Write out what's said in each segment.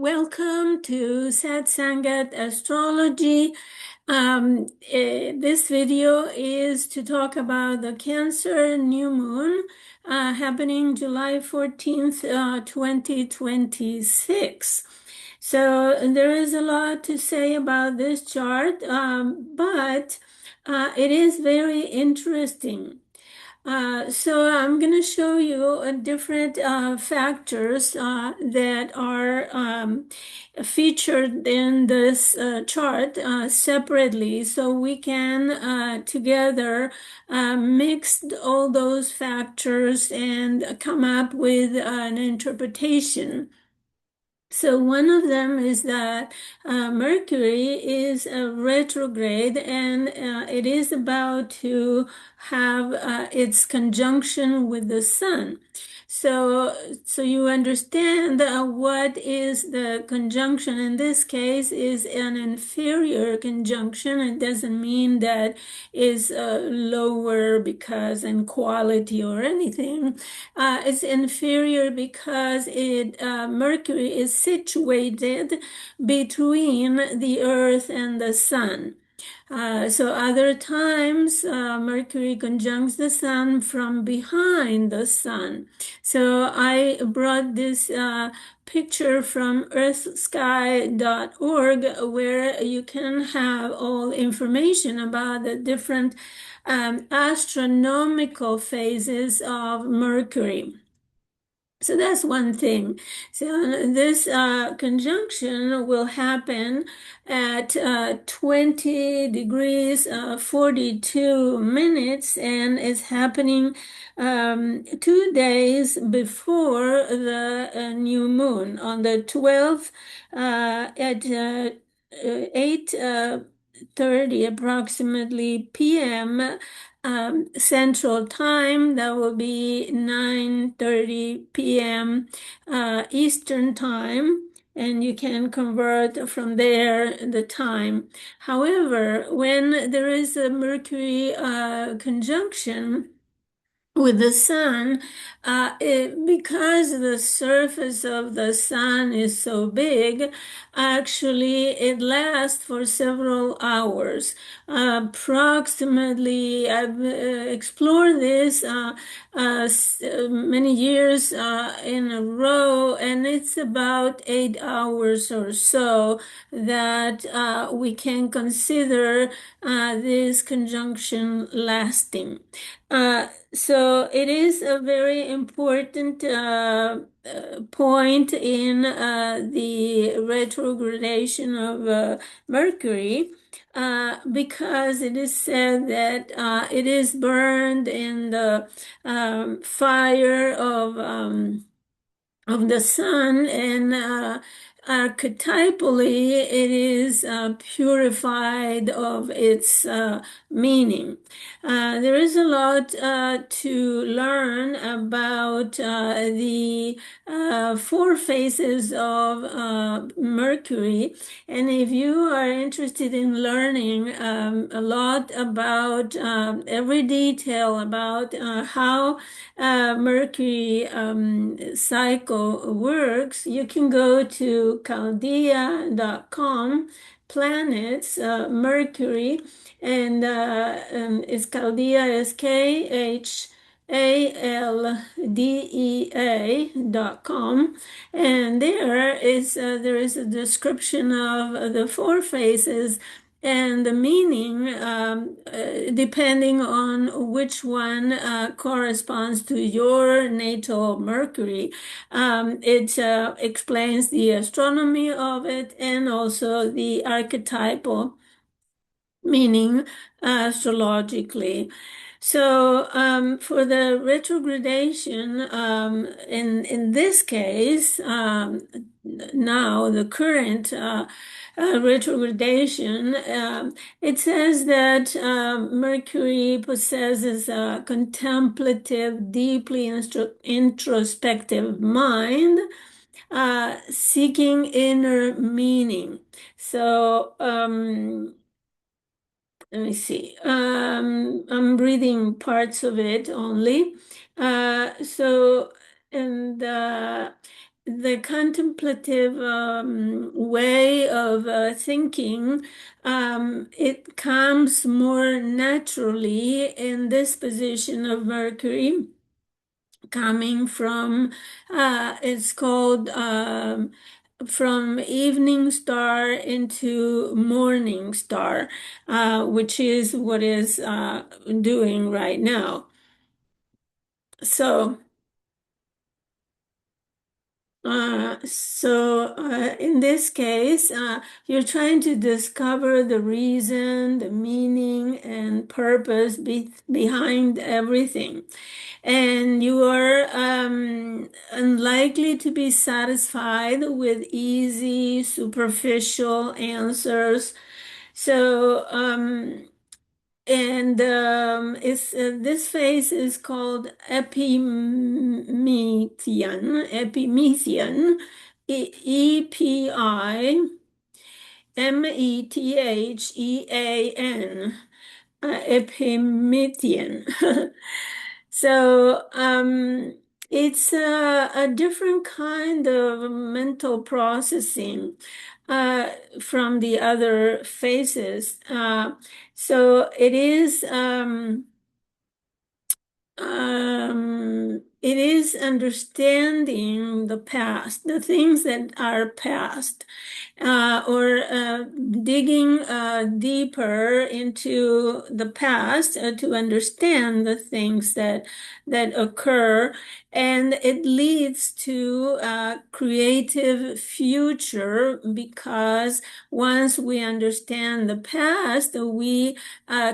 Welcome to Satsangat Astrology. This video is to talk about the Cancer new moon happening July 14th, 2026. So there is a lot to say about this chart, but it is very interesting. So I'm going to show you different factors that are featured in this chart separately, so we can together mix all those factors and come up with an interpretation. So one of them is that Mercury is a retrograde, and it is about to have its conjunction with the sun. So you understand what is the conjunction in this case is an inferior conjunction. It doesn't mean that is lower because in quality or anything. It's inferior because Mercury is situated between the Earth and the Sun. So other times, Mercury conjuncts the Sun from behind the Sun. So I brought this picture from earthsky.org where you can have all information about the different astronomical phases of Mercury. So that's one thing. So this conjunction will happen at 20 degrees 42 minutes, and it's happening 2 days before the new moon on the 12th at 8:30 approximately p.m. Central Time. That will be 9:30 p.m. Eastern Time, and you can convert from there the time. However, when there is a Mercury conjunction with the sun, because the surface of the sun is so big, actually it lasts for several hours. Approximately, I've explored this many years in a row, and it's about 8 hours or so that we can consider this conjunction lasting. So it is a very important point in the retrogradation of Mercury, because it is said that it is burned in the fire of the sun, and archetypally it is purified of its meaning. There is a lot to learn about the four phases of Mercury, and if you are interested in learning a lot about every detail about how Mercury cycle works, you can go to chaldea.com, planets, Mercury, and it's Chaldea, Chaldea.com, and there is a description of the four phases and the meaning, depending on which one corresponds to your natal Mercury. It explains the astronomy of it and also the archetypal meaning astrologically. So for the retrogradation, in this case, now the current retrogradation, it says that Mercury possesses a contemplative, deeply introspective mind, seeking inner meaning. So let me see. I'm reading parts of it only. So, and the contemplative way of thinking, it comes more naturally in this position of Mercury, coming from, it's called from evening star into morning star, which is what is doing right now. So, in this case, you're trying to discover the reason, the meaning, and purpose behind everything. And you are unlikely to be satisfied with easy, superficial answers. So, it's this phase is called epimethian, Epimethian, Epimethian. So it's a different kind of mental processing from the other phases. So it is understanding the past, the things that are past, or digging deeper into the past to understand the things that occur, and it leads to a creative future, because once we understand the past, we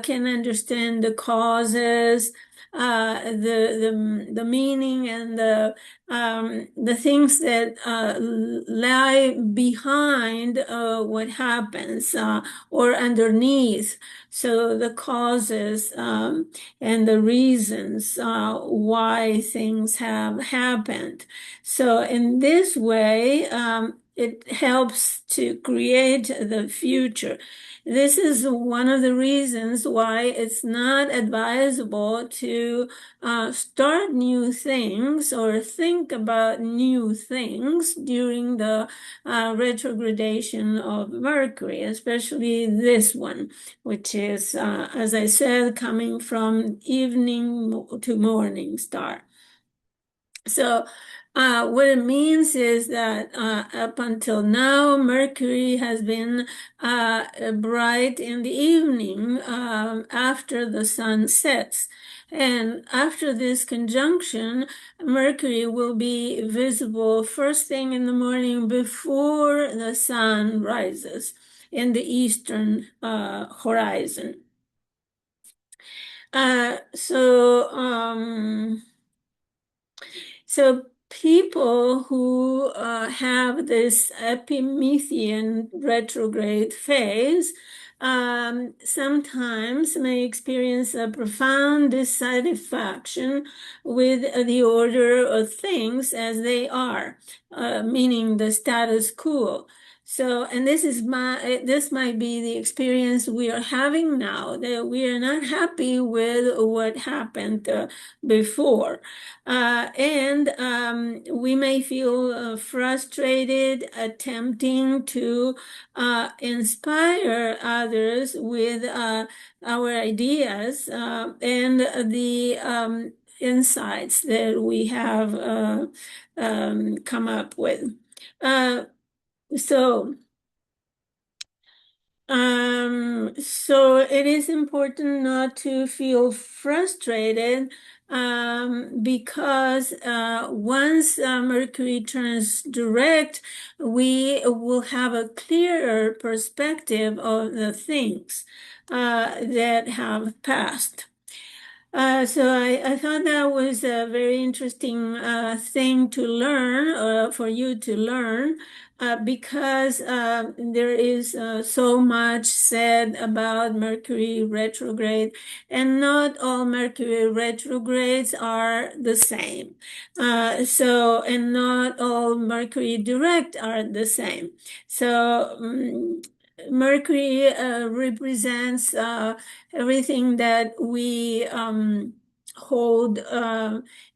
can understand the causes, the meaning, and the things that lie behind what happens, or underneath. So the causes and the reasons why things have happened. So in this way, it helps to create the future. This is one of the reasons why it's not advisable to start new things or think about new things during the retrogradation of Mercury, especially this one, which is, as I said, coming from evening to morning star. So, what it means is that up until now, Mercury has been bright in the evening after the sun sets. And after this conjunction, Mercury will be visible first thing in the morning before the sun rises in the eastern horizon. Uh, so, um, So people who have this epimethian retrograde phase sometimes may experience a profound dissatisfaction with the order of things as they are, meaning the status quo. So, and this might be the experience we are having now, that we are not happy with what happened before. And we may feel frustrated attempting to inspire others with our ideas and the insights that we have come up with. Uh, so, so it is important not to feel frustrated, because once Mercury turns direct, we will have a clearer perspective of the things that have passed. So I thought that was a very interesting thing to learn, for you to learn, because there is so much said about Mercury retrograde, and not all Mercury retrogrades are the same. And not all Mercury direct are the same. So Mercury represents everything that we hold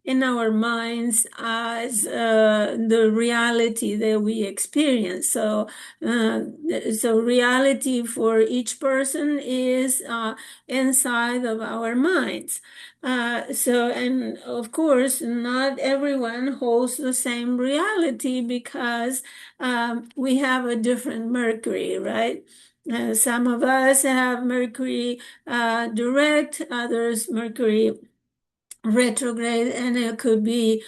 in our minds as the reality that we experience. So reality for each person is inside of our minds. And of course, not everyone holds the same reality because we have a different Mercury, right? Some of us have Mercury direct, others Mercury retrograde, and it could be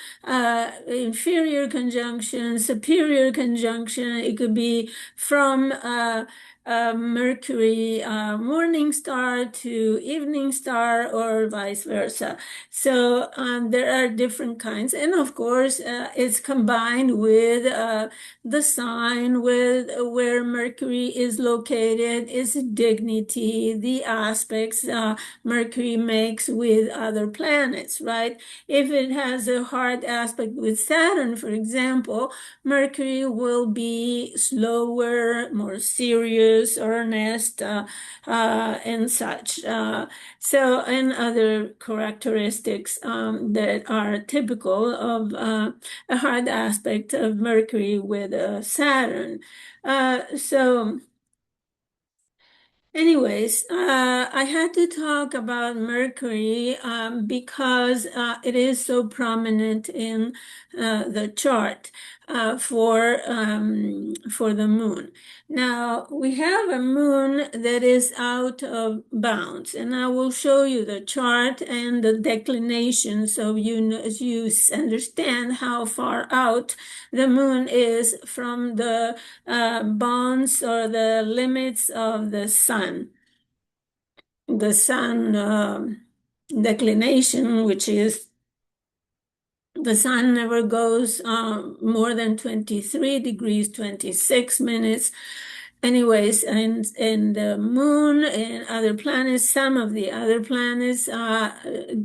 inferior conjunction, superior conjunction. It could be from Mercury morning star to evening star, or vice versa. So there are different kinds, and of course, it's combined with the sign with where Mercury is located, its dignity, the aspects Mercury makes with other planets, right? If it has a hard aspect with Saturn, for example, Mercury will be slower, more serious, earnest, and such. And other characteristics that are typical of a hard aspect of Mercury with Saturn. So Anyways, I had to talk about Mercury because it is so prominent in the chart for the moon. Now we have a moon that is out of bounds, and I will show you the chart and the declination so you understand how far out the moon is from the bounds or the limits of the sun. The sun declination, which is the sun never goes more than 23 degrees, 26 minutes. Anyways, and the moon and other planets, some of the other planets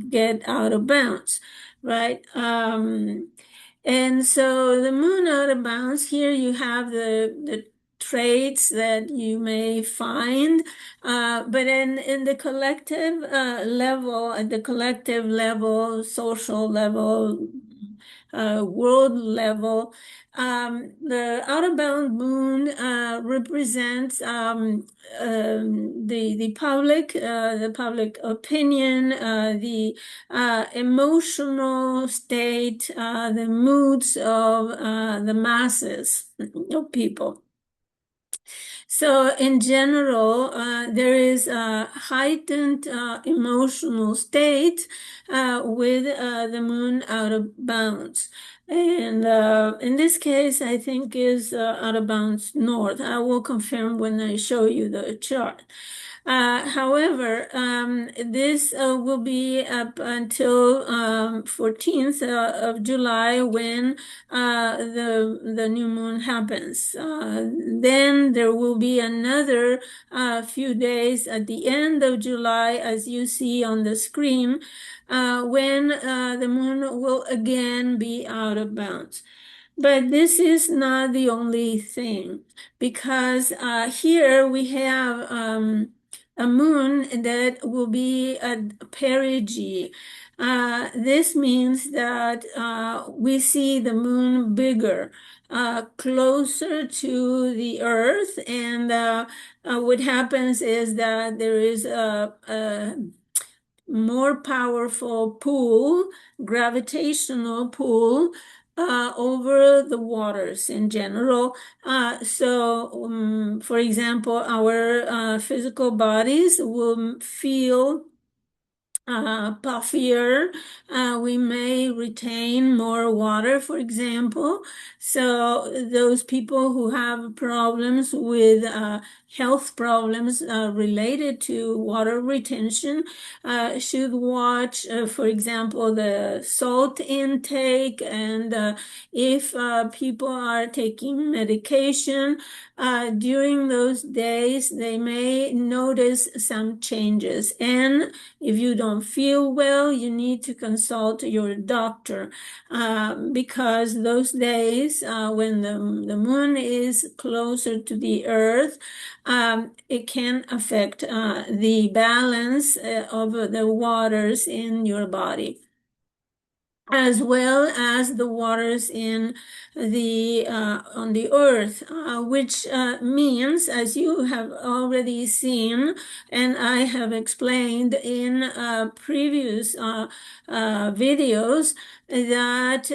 get out of bounds, right? And so the moon out of bounds, here you have the traits that you may find, but in the collective level, at the collective level, social level, world level, the out of bound moon represents the public opinion, the emotional state, the moods of the masses of people. So in general, there is a heightened emotional state with the moon out of bounds. And in this case, I think is out of bounds north. I will confirm when I show you the chart. However, this will be up until 14th of July when the new moon happens. Then there will be another few days at the end of July, as you see on the screen, when the moon will again be out of bounds. But this is not the only thing, because here we have a moon that will be at perigee. This means that we see the moon bigger, closer to the earth, and what happens is that there is a more powerful pull, gravitational pull over the waters in general. For example, our physical bodies will feel puffier. We may retain more water, for example. So those people who have problems with health problems related to water retention should watch, for example, the salt intake. And if people are taking medication during those days, they may notice some changes. And if you don't don't feel well, you need to consult your doctor, because those days when the moon is closer to the earth, it can affect the balance of the waters in your body, as well as the waters in the on the earth, which means, as you have already seen and I have explained in previous videos, that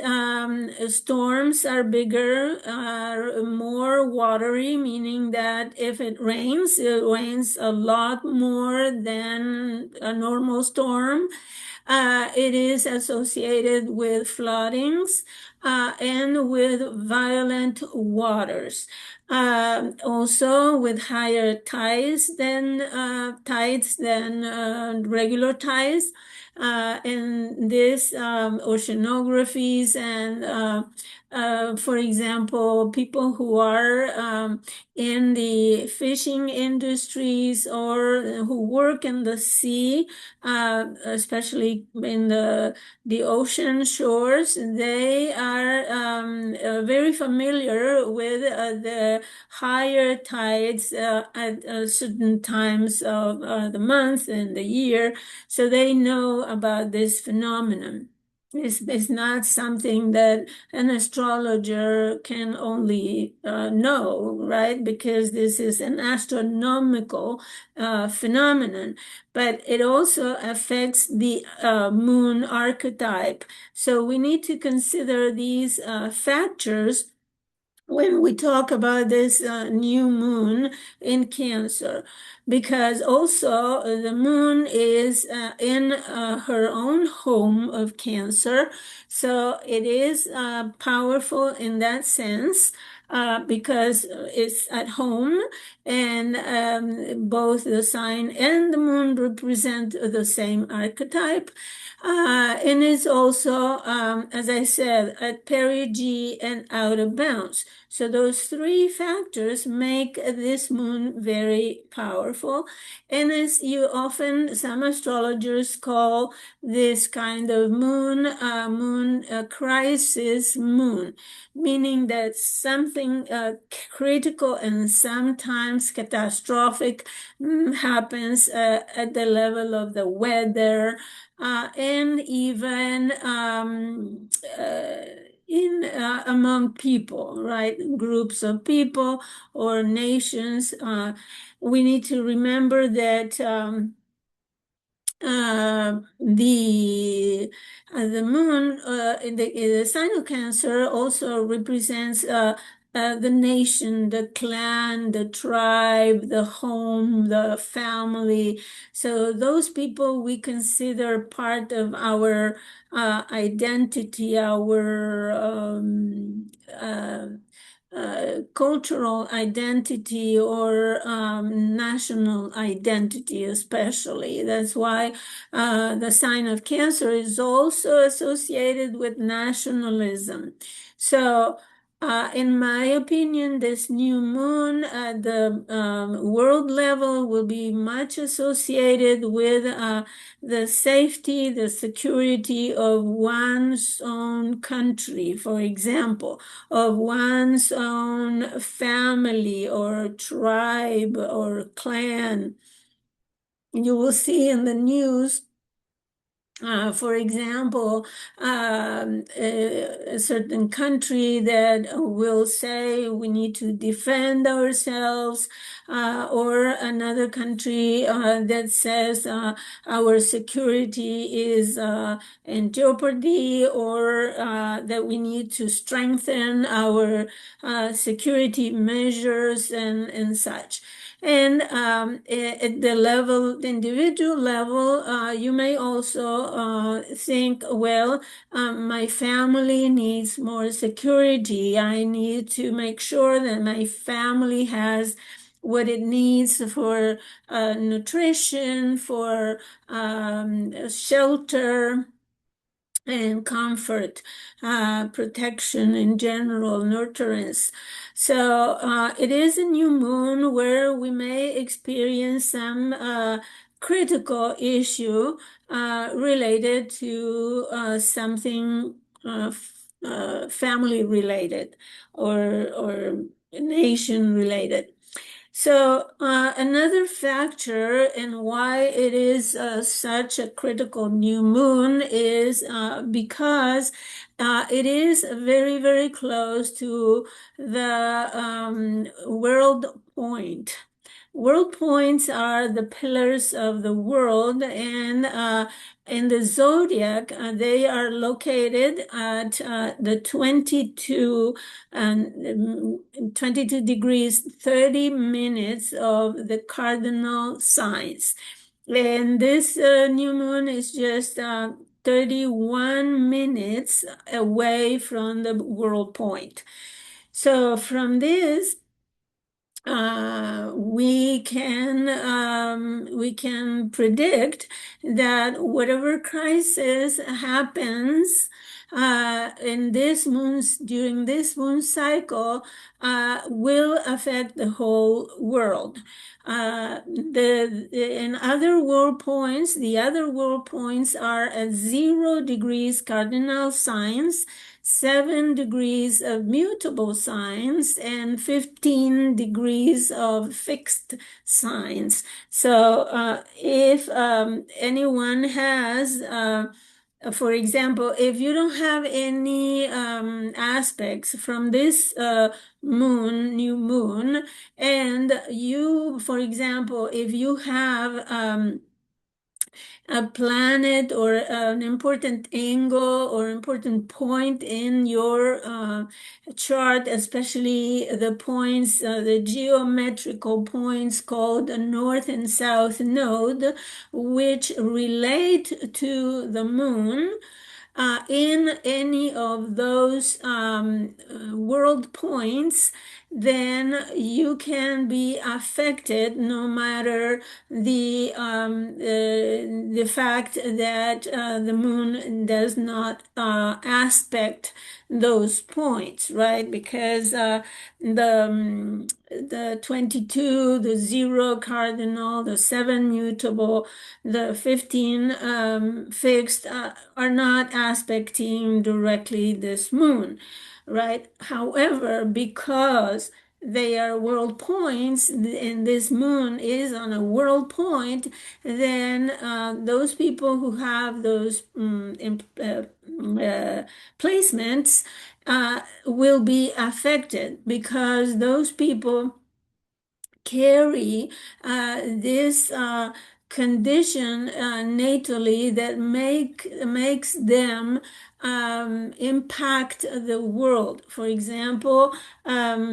storms are bigger, are more watery, meaning that if it rains a lot more than a normal storm. It is associated with floodings and with violent waters. Also with higher tides than regular tides. And this oceanographies and for example, people who are in the fishing industries or who work in the sea, especially in the ocean shores, they are very familiar with the higher tides at certain times of the month and the year, so they know about this phenomenon. It's not something that an astrologer can only know, right? Because this is an astronomical phenomenon, but it also affects the moon archetype. So we need to consider these factors when we talk about this new moon in Cancer, because also the moon is in her own home of Cancer, so it is powerful in that sense. Because it's at home, and both the sign and the moon represent the same archetype. And it's also, as I said, at perigee and out of bounds. So those three factors make this moon very powerful. And as you often, some astrologers call this kind of moon, crisis moon, meaning that something critical and sometimes catastrophic happens at the level of the weather, and even in among people, right? Groups of people or nations. We need to remember that the moon in the sign of Cancer also represents the nation, the clan, the tribe, the home, the family. So those people we consider part of our identity, our cultural identity, or national identity, especially. That's why the sign of Cancer is also associated with nationalism. So, in my opinion, this new moon at the world level will be much associated with the safety, the security of one's own country, for example, of one's own family or tribe or clan. You will see in the news, for example, a certain country that will say we need to defend ourselves, or another country that says our security is in jeopardy, or that we need to strengthen our security measures and such. And at the level, the individual level, you may also think, well, my family needs more security. I need to make sure that my family has what it needs for nutrition, for shelter and comfort, protection in general, nurturance. So it is a new moon where we may experience some critical issue related to something family related or nation related. So, another factor in why it is such a critical new moon is because it is very, very close to the world point. World points are the pillars of the world, and in the zodiac, they are located at the 22 degrees 30 minutes of the cardinal signs. And this new moon is just 31 minutes away from the world point. So from this, we can predict that whatever crisis happens in this moon's during this moon cycle will affect the whole world. In other world points, the other world points are at 0 degrees cardinal signs, 7 degrees of mutable signs, and 15 degrees of fixed signs. So if anyone has for example, if you don't have any aspects from this new moon, and you, for example, if you have a planet or an important angle or important point in your chart, especially the points, the geometrical points called the north and south node, which relate to the moon. In any of those world points, then you can be affected no matter the fact that the moon does not aspect those points, right? Because the 22, the 0 cardinal, the 7 mutable, the 15 fixed are not aspecting directly this moon, right? However, because they are world points and this moon is on a world point, then those people who have those placements will be affected because those people carry this condition natally that makes them impact the world. For example, there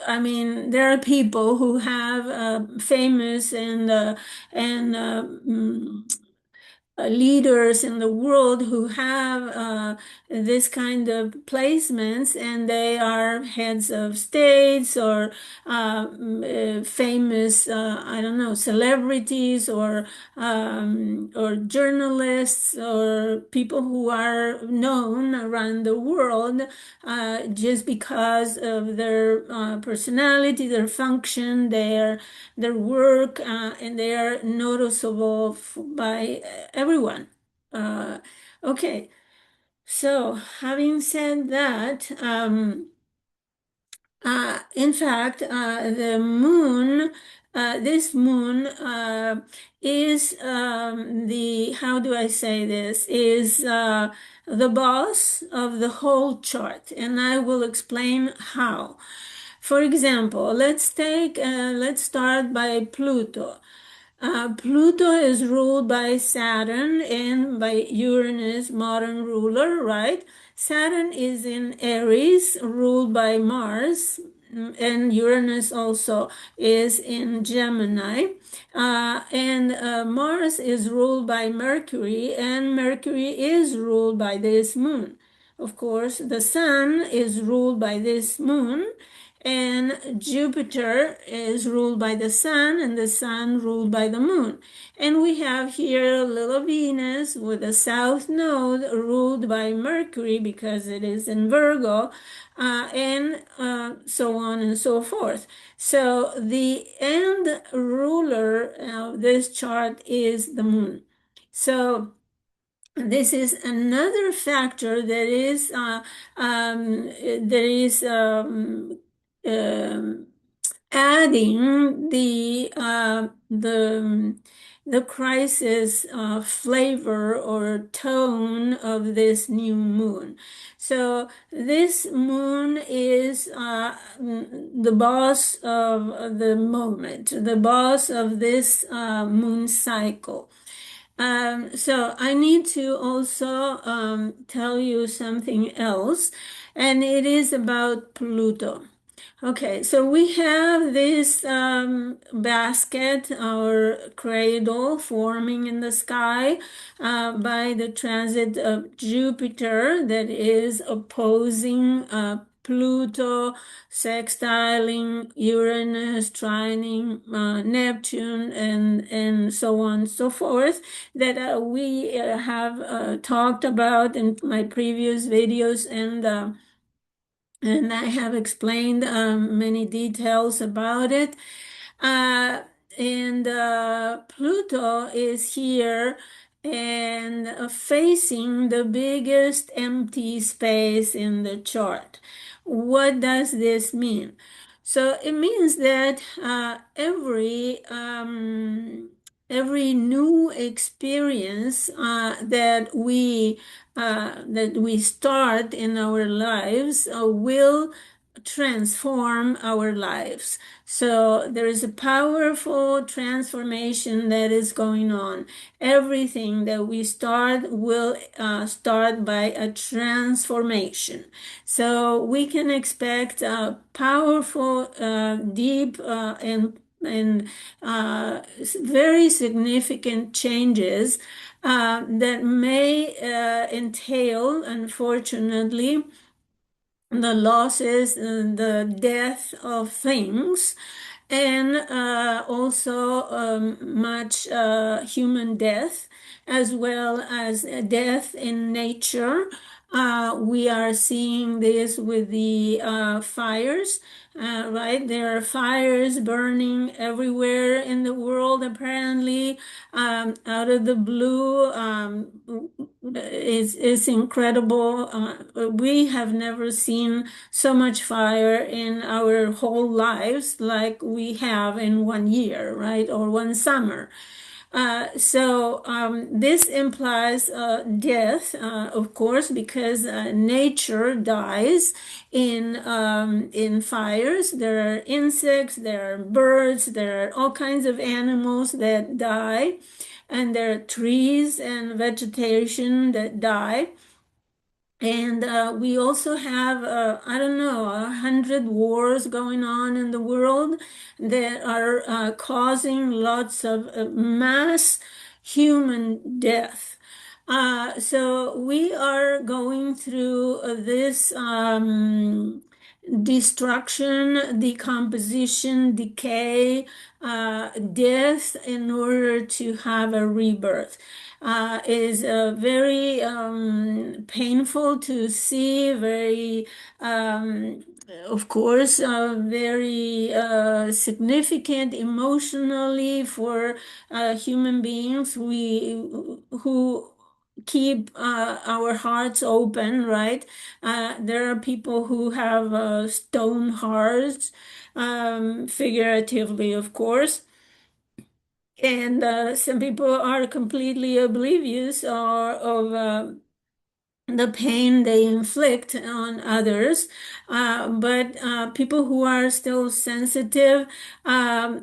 are people who have famous and leaders in the world who have this kind of placements, and they are heads of states or famous, I don't know, celebrities or journalists or people who are known around the world just because of their personality, their function, their work, and they are noticeable by everyone. Okay, so having said that, in fact, the moon, this moon is how do I say this, is the boss of the whole chart, and I will explain how. For example, let's start by Pluto. Pluto is ruled by Saturn and by Uranus, modern ruler, right? Saturn is in Aries, ruled by Mars, and Uranus also is in Gemini. And Mars is ruled by Mercury, and Mercury is ruled by this moon. Of course, the sun is ruled by this moon, and Jupiter is ruled by the sun, and the sun ruled by the moon. And we have here little Venus with a south node ruled by Mercury because it is in Virgo, and so on and so forth. So the end ruler of this chart is the moon. So this is another factor that is um, adding the crisis flavor or tone of this new moon. So this moon is the boss of the moment, the boss of this moon cycle. So I need to also tell you something else, and it is about Pluto. Okay, so we have this basket or cradle forming in the sky by the transit of Jupiter that is opposing Pluto, sextiling Uranus, trining Neptune, and so on and so forth that we have talked about in my previous videos, and I have explained many details about it. Uh, and Pluto is here and facing the biggest empty space in the chart. What does this mean? So it means that every new experience that we start in our lives will transform our lives. So there is a powerful transformation that is going on. Everything that we start will start by a transformation. So we can expect powerful, deep, and very significant changes that may entail, unfortunately, the losses and the death of things, and also much human death, as well as death in nature. We are seeing this with the fires, right? There are fires burning everywhere in the world, apparently, out of the blue. It's incredible. We have never seen so much fire in our whole lives like we have in one year, right? Or one summer. So this implies death, of course, because nature dies in fires. There are insects, there are birds, there are all kinds of animals that die, and there are trees and vegetation that die. And we also have, I don't know, 100 wars going on in the world that are causing lots of mass human death. So we are going through this destruction, decomposition, decay, death in order to have a rebirth. Is very painful to see, very, of course, very significant emotionally for human beings who keep our hearts open, right? There are people who have stone hearts, figuratively, of course. And some people are completely oblivious of the pain they inflict on others. But people who are still sensitive are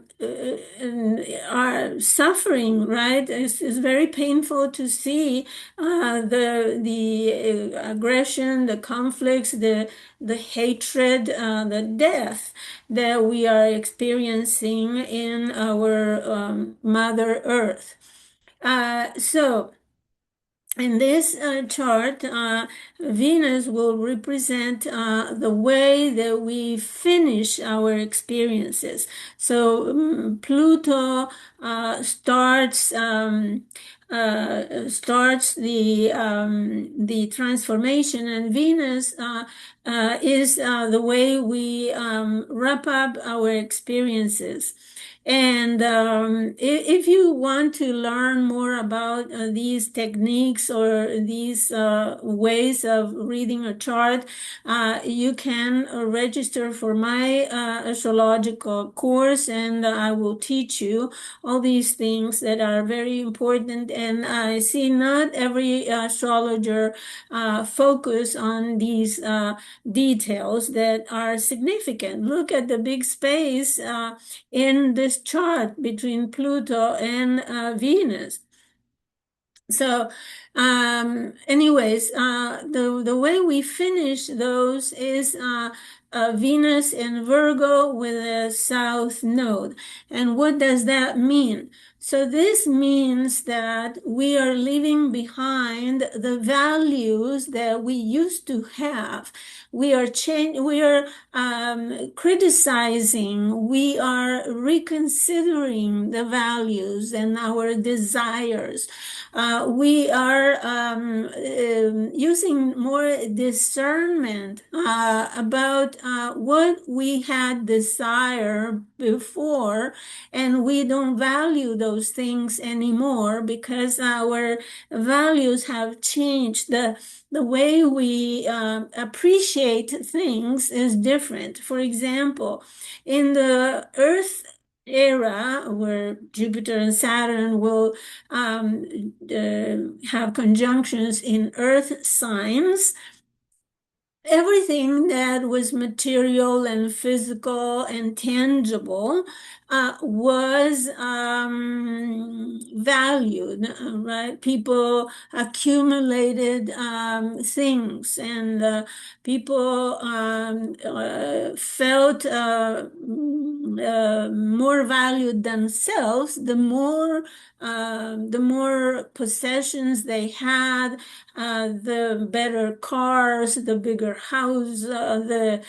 suffering, right? It's very painful to see the aggression, the conflicts, the hatred, the death that we are experiencing in our Mother Earth. So In this chart, Venus will represent the way that we finish our experiences. So Pluto starts the transformation, and Venus is the way we wrap up our experiences. And if you want to learn more about these techniques or these ways of reading a chart, you can register for my astrological course, and I will teach you all these things that are very important. And I see not every astrologer focus on these details that are significant. Look at the big space in this chart between Pluto and Venus. So, anyways, the way we finish those is Venus in Virgo with a south node. And what does that mean? So this means that we are leaving behind the values that we used to have. We are criticizing. We are reconsidering the values and our desires. We are using more discernment about what we had desire before, and we don't value those things anymore because our values have changed. The way we appreciate things is different. For example, in the Earth era, where Jupiter and Saturn will have conjunctions in Earth signs, everything that was material and physical and tangible was valued, right? People accumulated things, and people felt more valued themselves the more possessions they had, the better cars, the bigger house, the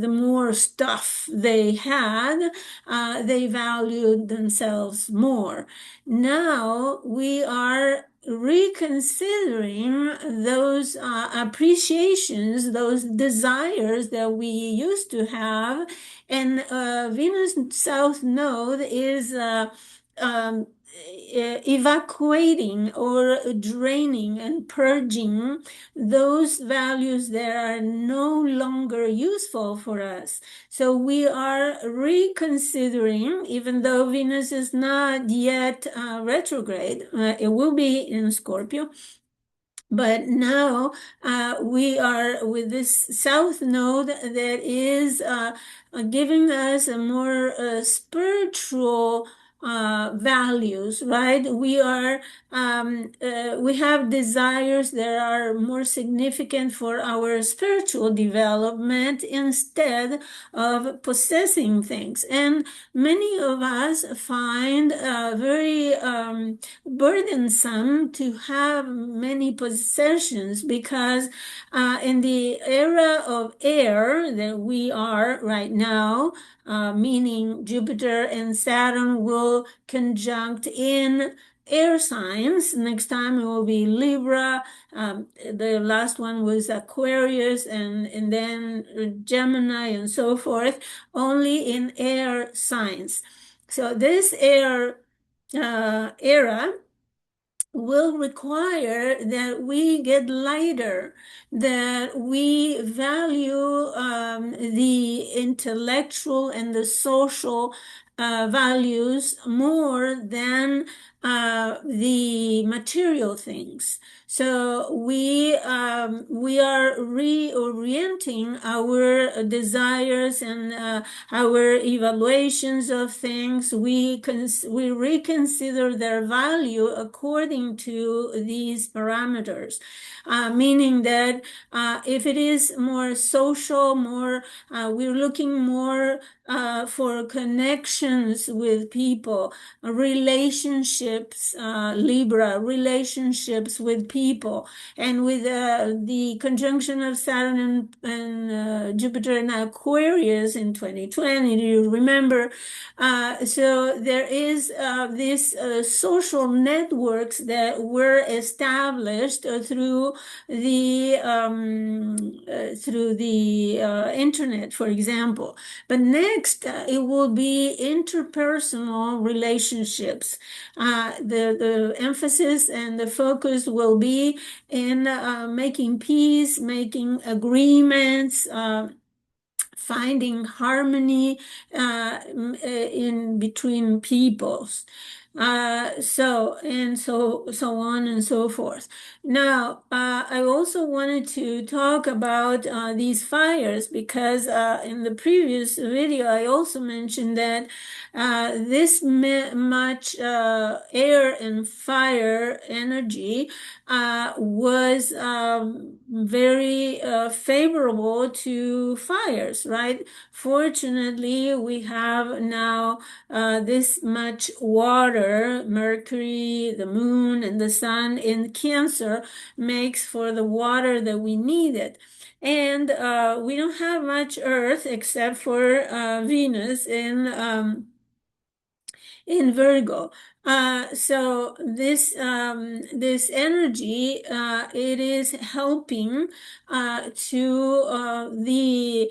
more stuff they had, they valued themselves more. Now we are reconsidering those appreciations, those desires that we used to have, and Venus South Node is um, evacuating or draining and purging those values that are no longer useful for us. So we are reconsidering, even though Venus is not yet retrograde, it will be in Scorpio. But now we are with this south node that is giving us a more spiritual values, right? We have desires that are more significant for our spiritual development instead of possessing things. And many of us find very burdensome to have many possessions because in the era of air that we are right now, meaning Jupiter and Saturn will conjunct in air signs. Next time it will be Libra. The last one was Aquarius, and then Gemini and so forth, only in air signs. So this air era will require that we get lighter, that we value the intellectual and the social values more than the material things. So we are reorienting our desires and our evaluations of things. We reconsider their value according to these parameters, meaning that if it is more social, we're looking more for connections with people, relationships relationships, Libra, relationships with people, and with the conjunction of Saturn and Jupiter in Aquarius in 2020. Do you remember? So there is these social networks that were established through the internet, for example. But next, it will be interpersonal relationships. The emphasis and the focus will be in making peace, making agreements, finding harmony in between peoples. So on and so forth. Now, I also wanted to talk about these fires because in the previous video I also mentioned that this much air and fire energy was very favorable to fires, right? Fortunately, we have now this much water. Mercury, the moon, and the sun in Cancer makes for the water that we needed. And we don't have much Earth except for Venus in Virgo. So this energy, it is helping to the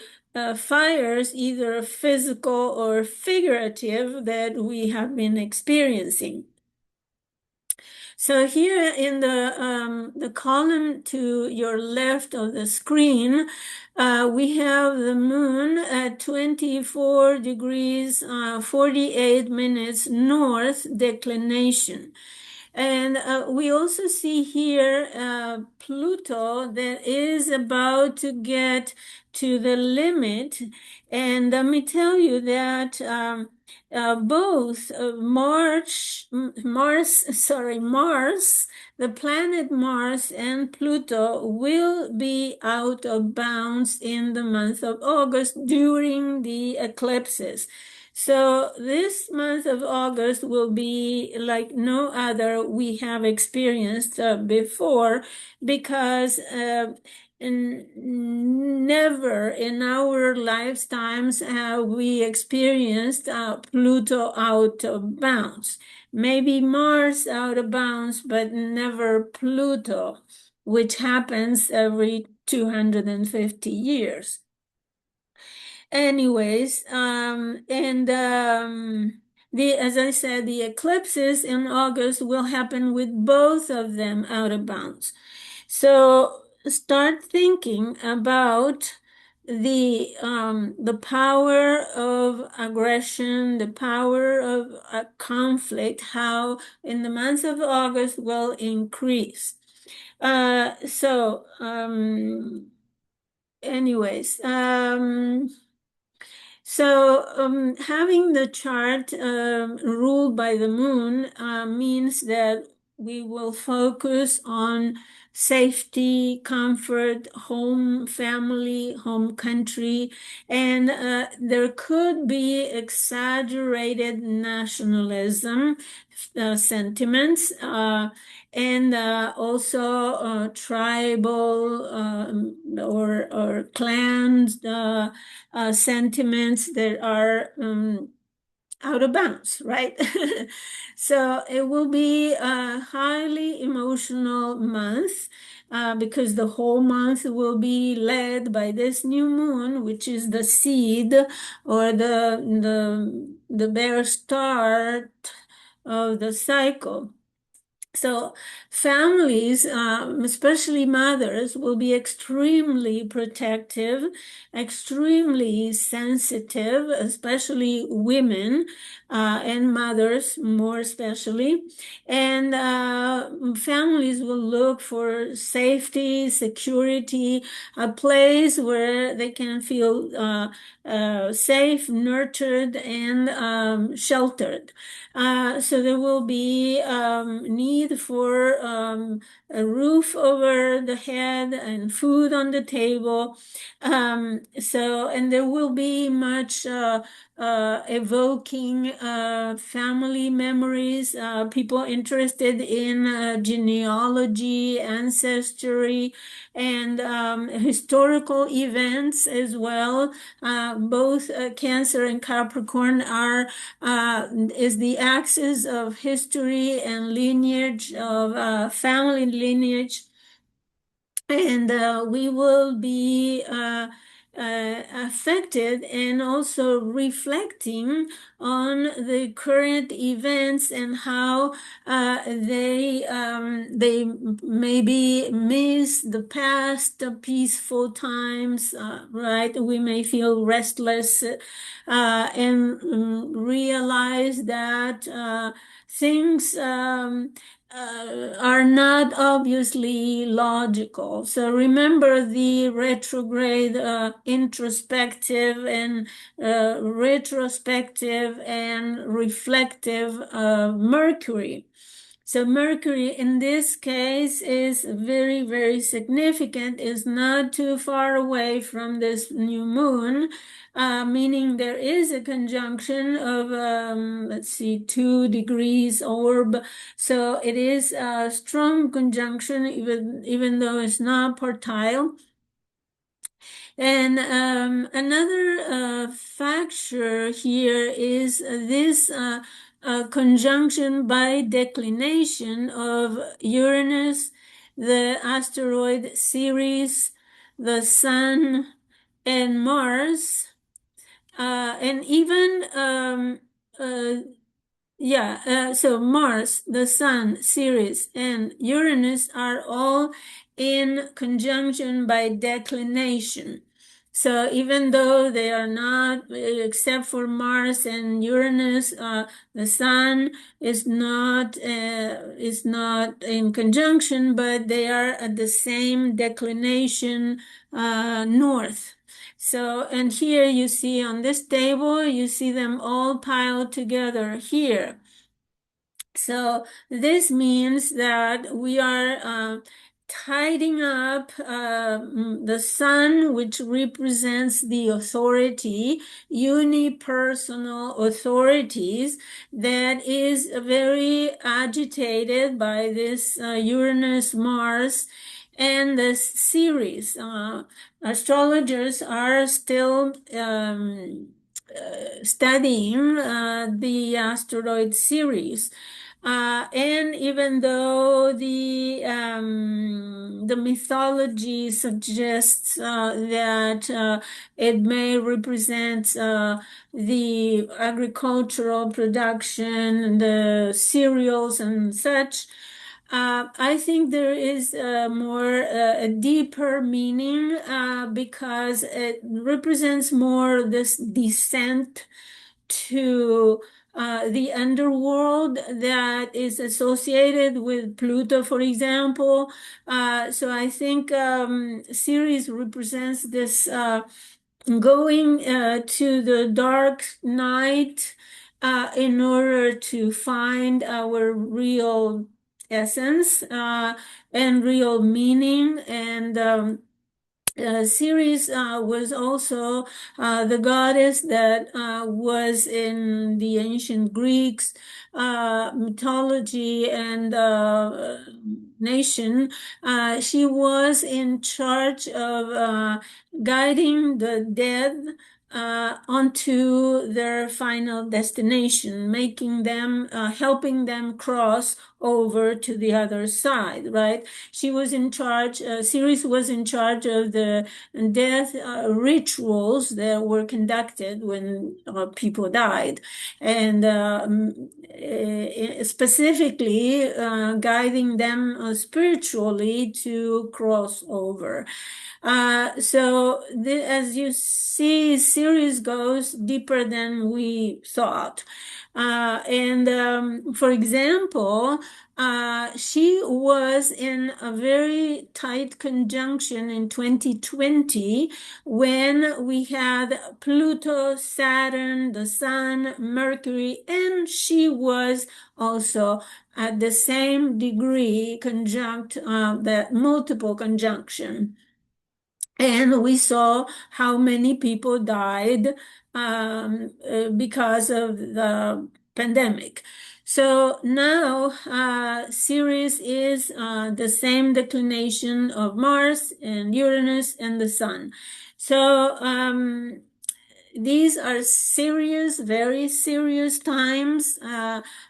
fires, either physical or figurative, that we have been experiencing. So here in the column to your left of the screen, we have the moon at 24 degrees, 48 minutes north declination. And we also see here Pluto that is about to get to the limit. And let me tell you that both Mars, the planet Mars and Pluto will be out of bounds in the month of August during the eclipses. So this month of August will be like no other we have experienced before, because never in our lifetimes have we experienced Pluto out of bounds. Maybe Mars out of bounds, but never Pluto, which happens every 250 years. Anyways, as I said, the eclipses in August will happen with both of them out of bounds. So start thinking about the power of aggression, the power of a conflict, how in the month of August will increase. Anyways, having the chart ruled by the moon means that we will focus on safety, comfort, home, family, home country, and there could be exaggerated nationalism sentiments, and also tribal or clan sentiments that are out of bounds, right? So it will be a highly emotional month because the whole month will be led by this new moon, which is the seed or the bare start of the cycle. So families, especially mothers, will be extremely protective, extremely sensitive, especially women and mothers more especially. And families will look for safety, security, a place where they can feel safe, nurtured, and sheltered. So there will be need need for a roof over the head and food on the table. And there will be much evoking family memories, people interested in genealogy, ancestry, and historical events as well. Both Cancer and Capricorn is the axis of history and lineage, of family lineage, and we will be affected and also reflecting on the current events and how they maybe miss the past peaceful times, right? We may feel restless and realize that things are not obviously logical. So remember the retrograde, introspective and retrospective and reflective Mercury. So Mercury in this case is very, very significant, is not too far away from this new moon, meaning there is a conjunction of, let's see, 2 degrees orb. So it is a strong conjunction, even though it's not partile. And another factor here is this conjunction by declination of Uranus, the asteroid Ceres, the Sun, and Mars, and even so Mars, the Sun, Ceres, and Uranus are all in conjunction by declination. So even though they are not, except for Mars and Uranus, the Sun is not in conjunction, but they are at the same declination north. So, and here you see on this table, you see them all piled together here. So this means that we are tidying up the Sun, which represents the authority, unipersonal authorities, that is very agitated by this Uranus, Mars, and the Ceres. Astrologers are still studying the asteroid Ceres. And even though the mythology suggests that it may represent the agricultural production, the cereals and such, I think there is a deeper meaning because it represents more this descent to the underworld that is associated with Pluto, for example. So I think Ceres represents this going to the dark night in order to find our real essence and real meaning. And Ceres was also the goddess that was in the ancient Greeks mythology and nation. She was in charge of guiding the dead onto their final destination, making them, helping them cross over to the other side, right? She was in charge, Ceres was in charge of the death rituals that were conducted when people died. And specifically guiding them spiritually to cross over. As you see, Ceres goes deeper than we thought. And for example, she was in a very tight conjunction in 2020 when we had Pluto, Saturn, the Sun, Mercury, and she was also at the same degree conjunct, that multiple conjunction. And we saw how many people died because of the pandemic. So now Ceres is the same declination of Mars and Uranus and the Sun. So these are serious, very serious times.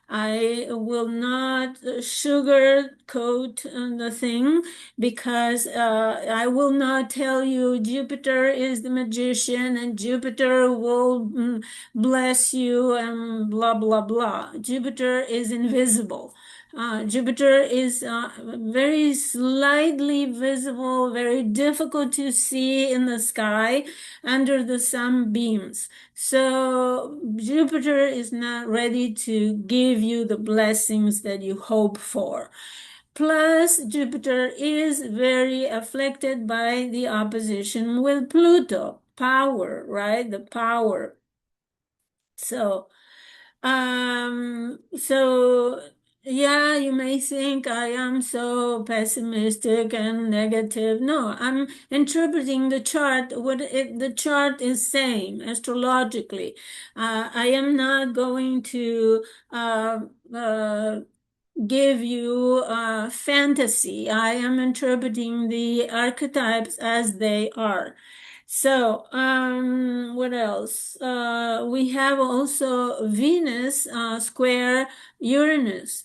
I will not sugarcoat the thing because I will not tell you Jupiter is the magician and Jupiter will bless you and blah, blah, blah. Jupiter is invisible. Jupiter is very slightly visible, very difficult to see in the sky under the sunbeams. So Jupiter is not ready to give you the blessings that you hope for. Plus, Jupiter is very afflicted by the opposition with Pluto, power, right? The power. So, so yeah, you may think I am so pessimistic and negative. No, I'm interpreting the chart, the chart is saying astrologically. I am not going to uh, uh, give you fantasy. I am interpreting the archetypes as they are. So, what else? We have also Venus square Uranus.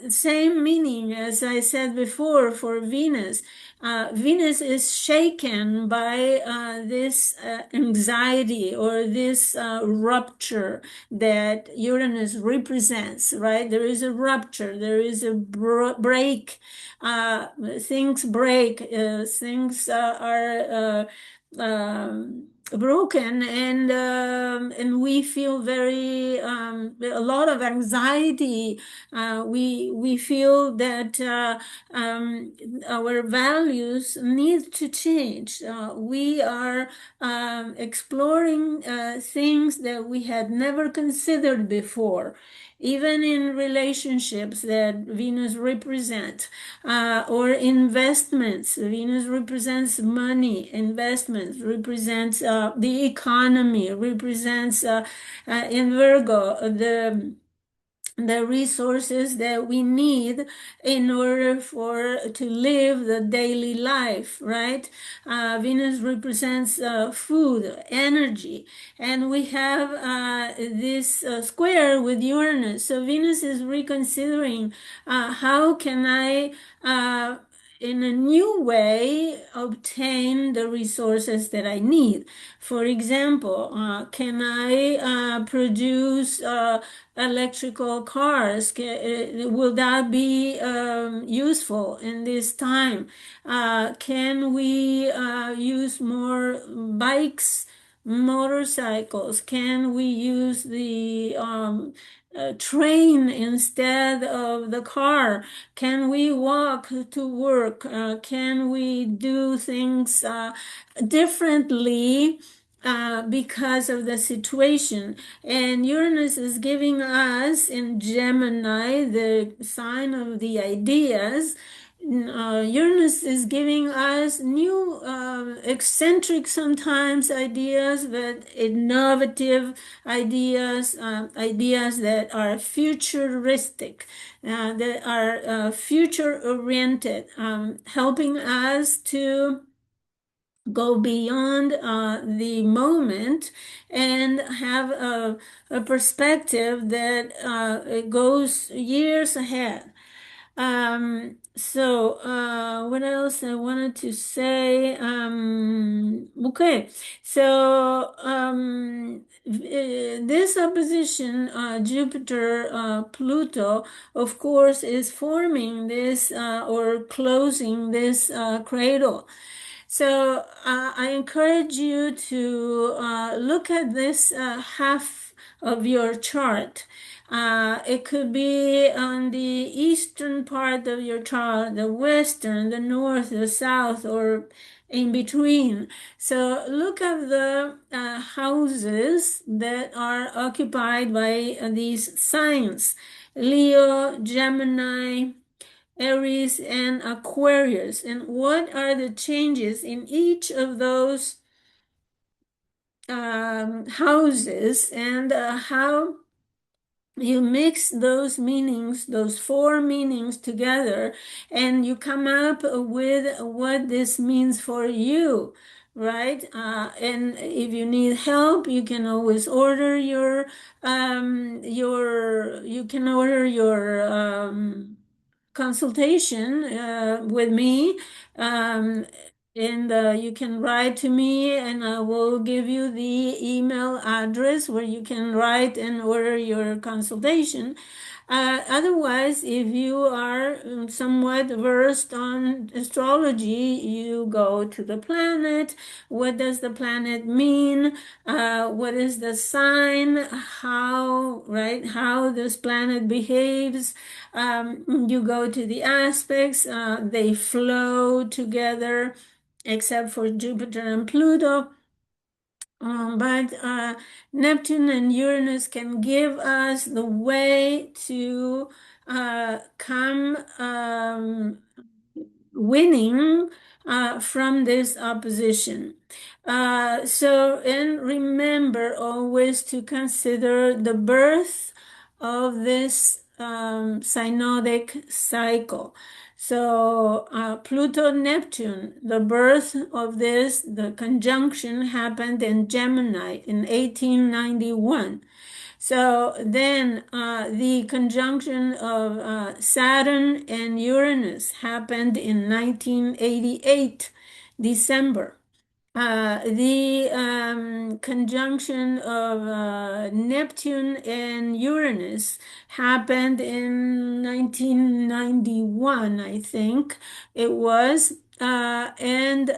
Same meaning as I said before for Venus. Venus is shaken by this anxiety or this rupture that Uranus represents, right? There is a rupture, there is a break, things break, things are broken, and we feel very a lot of anxiety. We feel that our values need to change. We are exploring things that we had never considered before, even in relationships that Venus represents, or investments. Venus represents money, investments, represents the economy, represents in Virgo the resources that we need in order for to live the daily life, right? Venus represents food, energy, and we have this square with Uranus. So Venus is reconsidering how can I in a new way obtain the resources that I need. For example, can I produce electrical cars? Will that be useful in this time? Can we use more bikes, motorcycles? Can we use the train instead of the car? Can we walk to work? Can we do things differently because of the situation? And Uranus is giving us in Gemini, the sign of the ideas. Uranus is giving us new, eccentric sometimes ideas, but innovative ideas, ideas that are futuristic, that are future oriented, helping us to go beyond the moment and have a perspective that goes years ahead. What else I wanted to say? Okay, so this opposition, Jupiter, Pluto, of course, is forming this or closing this cradle. So I encourage you to look at this half of your chart. It could be on the eastern part of your chart, the western, the north, the south, or in between. So look at the houses that are occupied by these signs: Leo, Gemini, Aries, and Aquarius. And what are the changes in each of those houses, and how you mix those meanings, those four meanings together, and you come up with what this means for you, right? And if you need help, you can always order you can order your consultation with me. Um, and you can write to me, and I will give you the email address where you can write and order your consultation. Otherwise, if you are somewhat versed on astrology, you go to the planet. What does the planet mean? What is the sign? How, right? How this planet behaves. You go to the aspects. They flow together, except for Jupiter and Pluto. But Neptune and Uranus can give us the way to come winning from this opposition. And remember always to consider the birth of this synodic cycle. So Pluto Neptune, the birth of this, the conjunction happened in Gemini in 1891. So then the conjunction of Saturn and Uranus happened in 1988, December. The conjunction of Neptune and Uranus happened in 1991, I think it was. And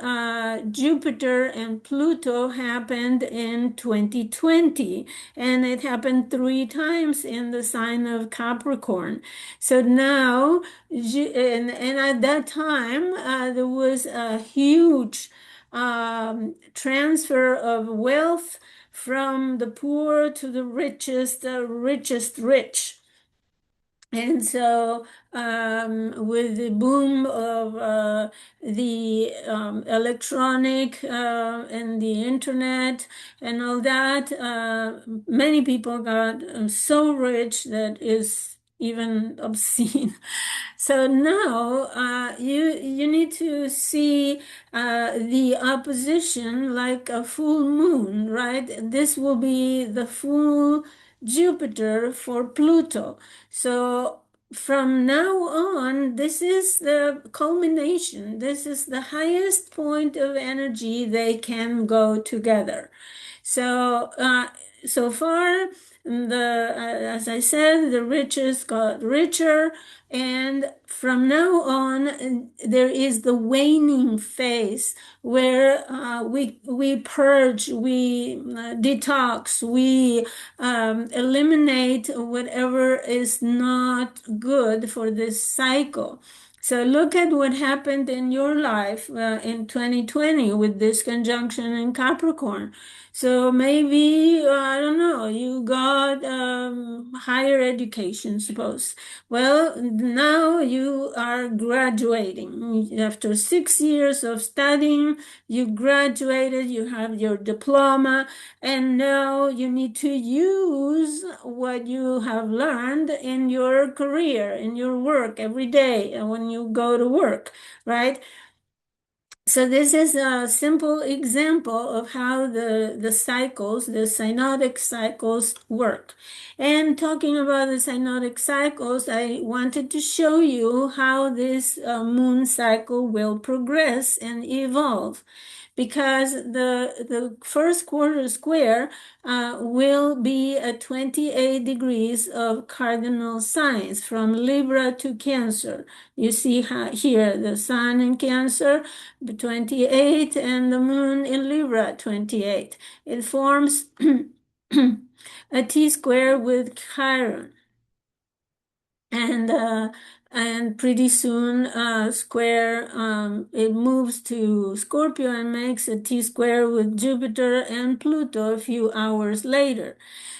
Jupiter and Pluto happened in 2020, and it happened three times in the sign of Capricorn. So now, and at that time, there was a huge transfer of wealth from the poor to the richest rich. And so, with the boom of the electronic and the internet and all that, many people got so rich that is even obscene. So now you need to see the opposition like a full moon, right? This will be the full Jupiter for Pluto. So from now on, this is the culmination. This is the highest point of energy they can go together. So so far, as I said, the richest got richer, and from now on, there is the waning phase where we purge, we detox, we eliminate whatever is not good for this cycle. So look at what happened in your life in 2020 with this conjunction in Capricorn. So maybe, I don't know, you got higher education, suppose. Well, now you are graduating. After 6 years of studying, you graduated, you have your diploma, and now you need to use what you have learned in your career, in your work every day, and when you go to work, right? So this is a simple example of how the cycles, the synodic cycles work. And talking about the synodic cycles, I wanted to show you how this moon cycle will progress and evolve, because the first quarter square will be at 28 degrees of cardinal signs from Libra to Cancer. You see here the sun in Cancer, the 28, and the moon in Libra, 28. It forms a T-square with Chiron. And pretty soon square it moves to Scorpio and makes a T-square with Jupiter and Pluto a few hours later.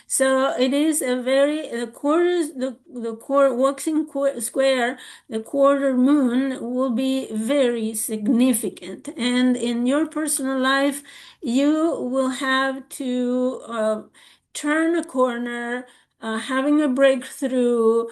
So it is a very the quarters the quarter waxing square, the quarter moon will be very significant, and in your personal life you will have to turn a corner, having a breakthrough,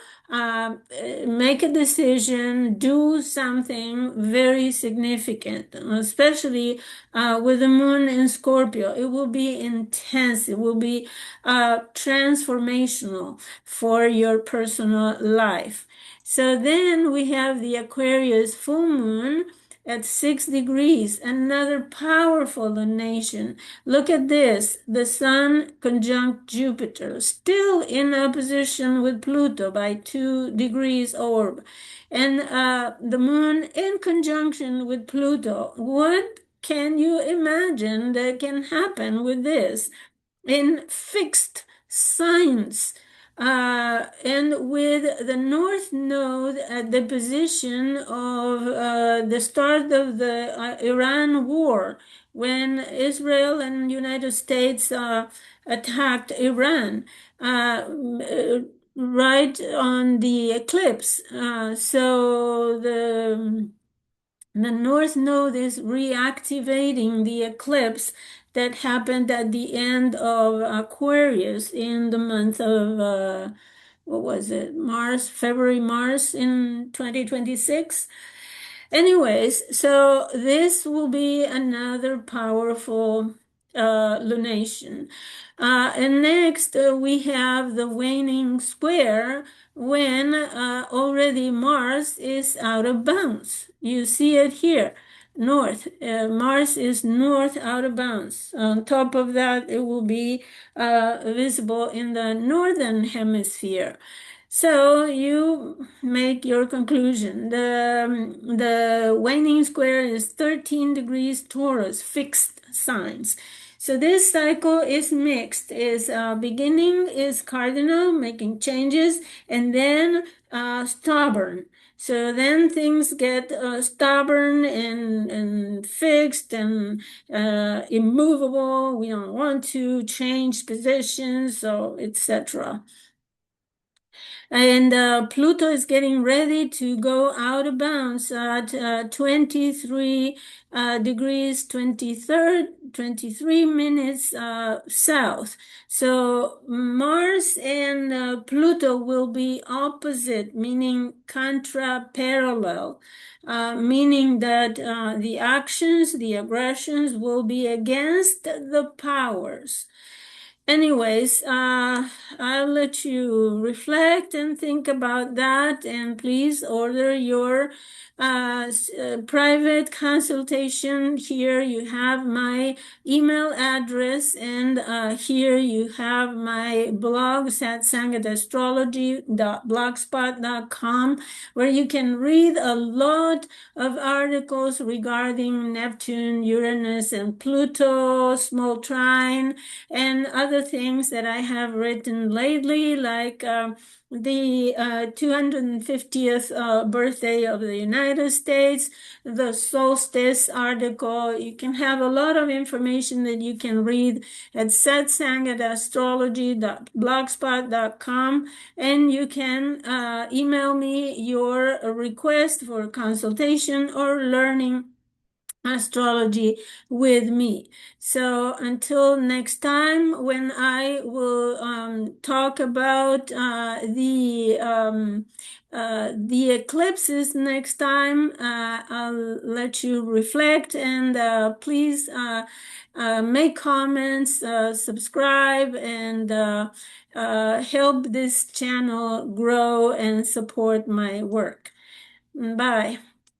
make a decision, do something very significant, especially with the moon in Scorpio. It will be intense. It will be transformational for your personal life. So then we have the Aquarius full moon at 6 degrees, another powerful lunation. Look at this, the Sun conjunct Jupiter, still in opposition with Pluto by 2 degrees orb, and the Moon in conjunction with Pluto. What can you imagine that can happen with this in fixed signs? And with the North Node at the position of the start of the Iran war, when Israel and United States attacked Iran, right on the eclipse. So the North Node is reactivating the eclipse that happened at the end of Aquarius in the month of, what was it, February, March in 2026. Anyways, so this will be another powerful lunation. And next, we have the waning square when already Mars is out of bounds. You see it here, north. Mars is north out of bounds. On top of that, it will be visible in the northern hemisphere. So you make your conclusion. The waning square is 13 degrees Taurus, fixed signs. So this cycle is mixed. Is beginning is cardinal, making changes, and then stubborn. So then things get stubborn and fixed and immovable. We don't want to change positions, so etc. And Pluto is getting ready to go out of bounds at 23 degrees 23 minutes south. So Mars and Pluto will be opposite, meaning contra-parallel, meaning that the actions, the aggressions will be against the powers. Anyways, I'll let you reflect and think about that, and please order your private consultation. Here you have my email address, and here you have my blog, satsangatastrology.blogspot.com, where you can read a lot of articles regarding Neptune, Uranus, and Pluto, small trine, and other things that I have written lately, like the 250th birthday of the United States, the solstice article. You can have a lot of information that you can read at satsangatastrology.blogspot.com, and you can email me your request for consultation or learning astrology with me. So until next time, when I will talk about the eclipses next time, I'll let you reflect, and please make comments, subscribe, and help this channel grow and support my work. Bye.